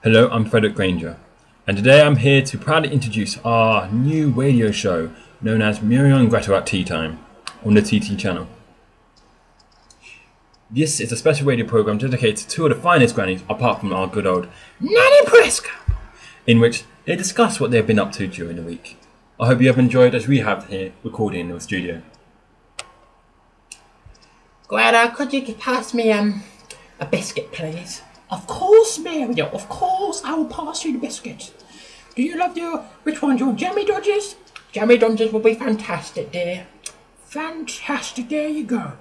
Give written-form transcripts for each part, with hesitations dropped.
Hello, I'm Frederick Granger, and today I'm here to proudly introduce our new radio show known as Muriel and Gretta at Tea Time on the TT channel. This is a special radio program dedicated to two of the finest grannies apart from our good old Nanny Prescott, in which they discuss what they've been up to during the week. I hope you have enjoyed as we have here recording in the studio. Greta, could you pass me a biscuit, please? Of course, Muriel, of course, I will pass you the biscuit. Do you love which one's your Jammy Dodgers? Jammy Dodgers will be fantastic, dear. Fantastic, there you go.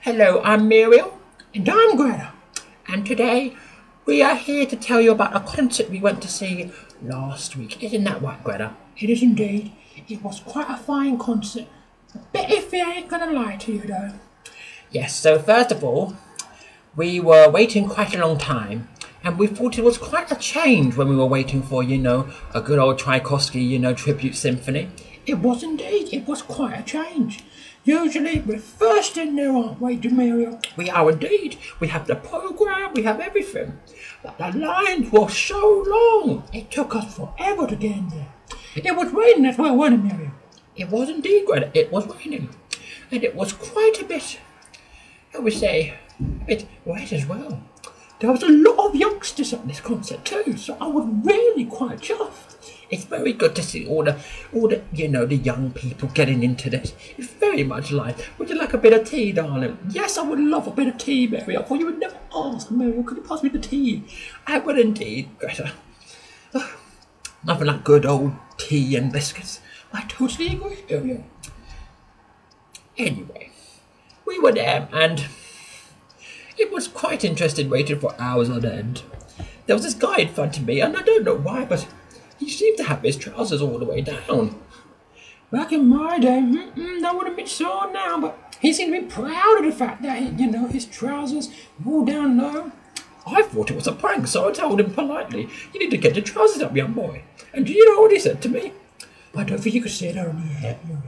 Hello, I'm Muriel, and I'm Greta. And today, we are here to tell you about a concert we went to see last week. Isn't that right, Greta? It is indeed. It was quite a fine concert. A bit iffy, I ain't gonna lie to you, though. Yes, so first of all, we were waiting quite a long time, and we thought it was quite a change when we were waiting for, a good old Tchaikovsky, tribute symphony. It was indeed. It was quite a change. Usually, we're first in there, aren't we, Muriel? We are indeed. We have the programme, we have everything. But the lines were so long, it took us forever to get in there. It was raining as well, wasn't it, Muriel? It was indeed, Greta. It was raining. And it was quite a bit, how we say, a bit wet as well. There was a lot of youngsters at this concert too, so I was really quite chuffed. It's very good to see all the the young people getting into this. It's very much like, would you like a bit of tea, darling? Yes, I would love a bit of tea, Mary. I thought you would never ask, Mary. Could you pass me the tea? I would indeed, Greta. Nothing like good old tea and biscuits. I totally agree, Mary. Anyway, we were there and it was quite interesting waiting for hours on end. There was this guy in front of me, and I don't know why, but he seemed to have his trousers all the way down. Back in my day, that wouldn't be so now, but he seemed to be proud of the fact that, his trousers were all down low. I thought it was a prank, so I told him politely, "You need to get your trousers up, young boy." And do you know what he said to me? "I don't think you could say that on the air, Muriel."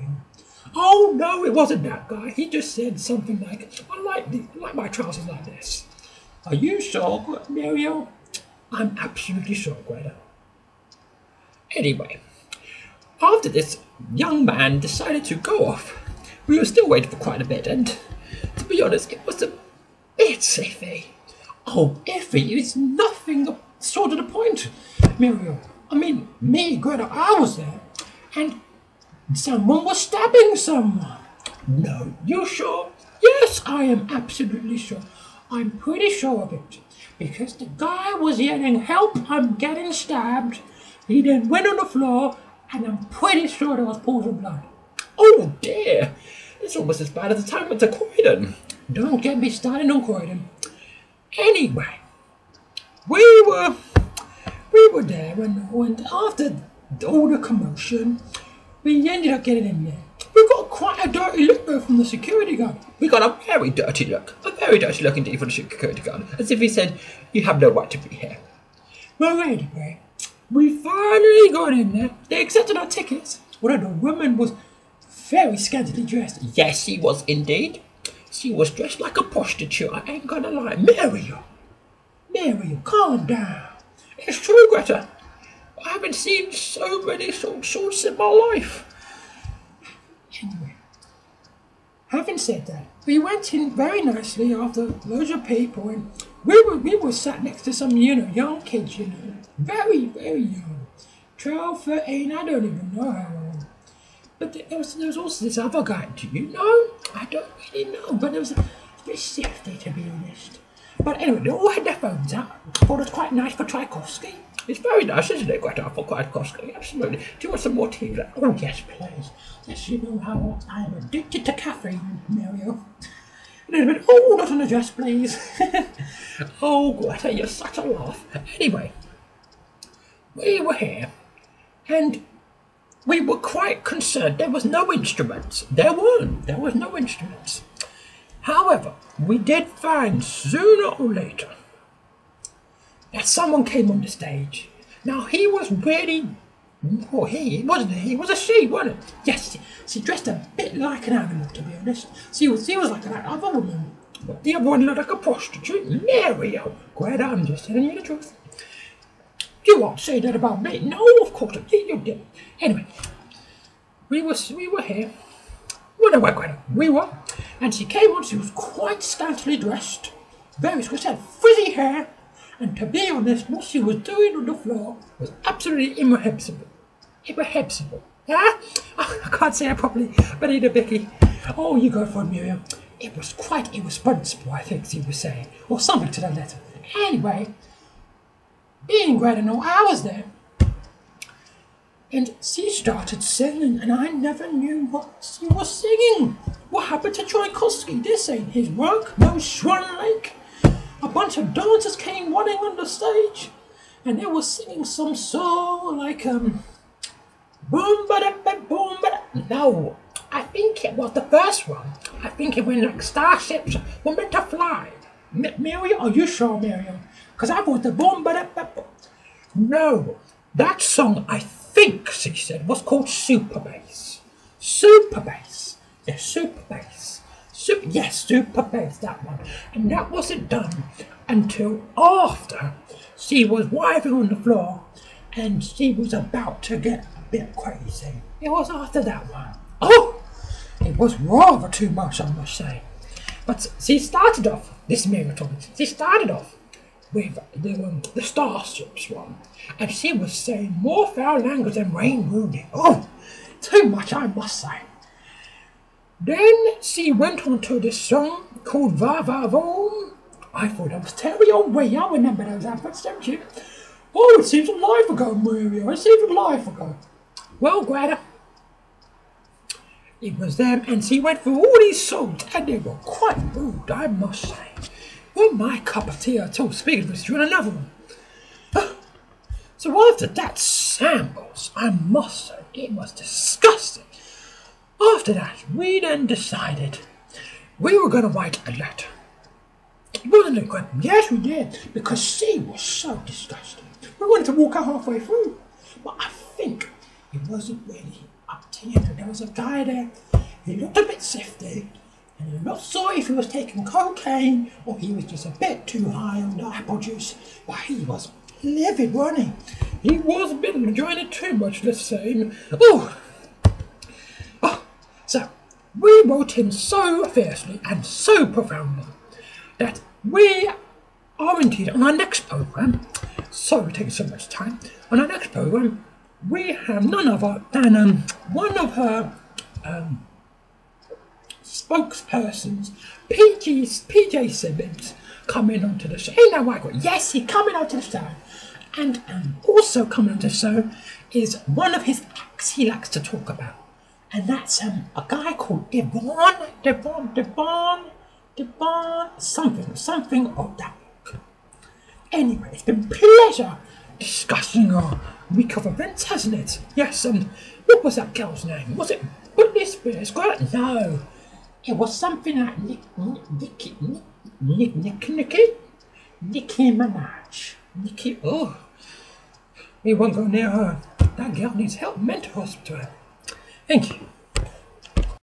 Oh no, it wasn't that guy. He just said something like, I like my trousers like this." Are you sure, Muriel? I'm absolutely sure, Greta. Anyway, after this young man decided to go off, we were still waiting for quite a bit, and to be honest, it was a bit iffy. Oh, iffy is nothing sort of the point, Muriel. I mean, me, Greta, I was there, and someone was stabbing someone. No, you sure? Yes, I am absolutely sure. I'm pretty sure of it. Because the guy was yelling, "Help, I'm getting stabbed." He then went on the floor, and I'm pretty sure there was pools of blood. Oh dear, it's almost as bad as the time with the Croydon. Don't get me started on Croydon. Anyway, we were there, and after all the commotion, we ended up getting in there. We got quite a dirty look though from the security guard. We got a very dirty look indeed from the security guard, as if he said, "You have no right to be here." Well, anyway, we finally got in there. They accepted our tickets. Well, the woman was very scantily dressed. Yes, she was indeed. She was dressed like a prostitute. I ain't gonna lie. Muriel, calm down. It's true, Greta. I haven't seen so many sorts in my life. Anyway, having said that, we went in very nicely after loads of people, and we were sat next to some, young kids, very, very young. 12, 13, I don't even know how old. But there was also this other guy, do you know? I don't really know, but it was a bit sifty, to be honest. But anyway, they all had their phones out. I thought it was quite nice for Tchaikovsky. It's very nice, isn't it, Greta, for Tchaikovsky? Absolutely. Do you want some more tea? Oh, yes, please. Yes, you know how I am addicted to caffeine, Muriel. A little bit. Oh, not on a dress, please. Oh, Greta, you're such a laugh. Anyway, we were here, and we were quite concerned. There was no instruments. There was no instruments. However, we did find sooner or later that someone came on the stage. Now, he was really, he was a she, wasn't it? Yes, she dressed a bit like an animal, to be honest. She was like that other woman. But the other one looked like a prostitute. Muriel. Greta, I'm just telling you the truth. You won't say that about me. No, of course not. You didn't. Anyway, we were here. Well, no, Greta, we were. And she came on, she was quite scantily dressed. Very, she had frizzy hair. And to be honest, what she was doing on the floor was absolutely imreprehensible. Imreprehensible. Huh? Oh, I can't say it properly, but either Vicky. Oh, you go for it, Muriel. It was quite irresponsible, I think she was saying. Or something to that letter. Anyway, being Greta, no, I was there. And she started singing, and I never knew what she was singing. What happened to Tchaikovsky? This ain't his work. No Swan Lake. A bunch of dancers came running on the stage, and they were singing some song like, boom ba da ba boom ba da. No, I think it was the first one. I think it went like starships were meant to fly. Muriel, are you sure, Muriel? Because I thought the boom ba da ba boom. No, that song, I think, she said, was called Super Bass. Super Bass. Yeah, Super Bass. Yes, Super Bass, that one. And that wasn't done until after she was writhing on the floor and she was about to get a bit crazy. It was after that one. Oh, it was rather too much, I must say. But she started off, this Miriam told me, she started off with the Starships one. And she was saying more foul language than Wayne Rooney. Oh, too much, I must say. Then she went on to this song called Va Va Voom. I thought that was Terry O'Way. I remember those adverts, don't you? Oh, it seems a life ago, Muriel. It seems a life ago. Well, Greta, it was them, and she went through all these songs, and they were quite rude, I must say. Not my cup of tea at all. Speaking of which, you want another one? So after that samples, I must say, it was disgusting. After that, we then decided we were going to write a letter. It wasn't a good one. Yes, we did, because she was so disgusting. We wanted to walk out halfway through, but I think it wasn't really up to you. There was a guy there, he looked a bit sifty, and I'm not sure if he was taking cocaine or he was just a bit too high on the apple juice, but he was livid, wasn't he? He was a bit enjoying it too much, let's say. So, we wrote him so fiercely and so profoundly that we are indeed on our next programme, sorry we're taking so much time, on our next programme we have none other than one of her spokespersons, PJ Simmons, coming onto the show. Ain't that right? Yes, he's coming onto the show. And also coming onto the show is one of his acts he likes to talk about. And that's a guy called Devon, something of that book. Anyway, it's been a pleasure discussing our week of events, hasn't it? Yes, what was that girl's name? Was it Britney Spears? No, it was something like Nicki Minaji. We won't go near her. That girl needs help, mental hospital. Thank you.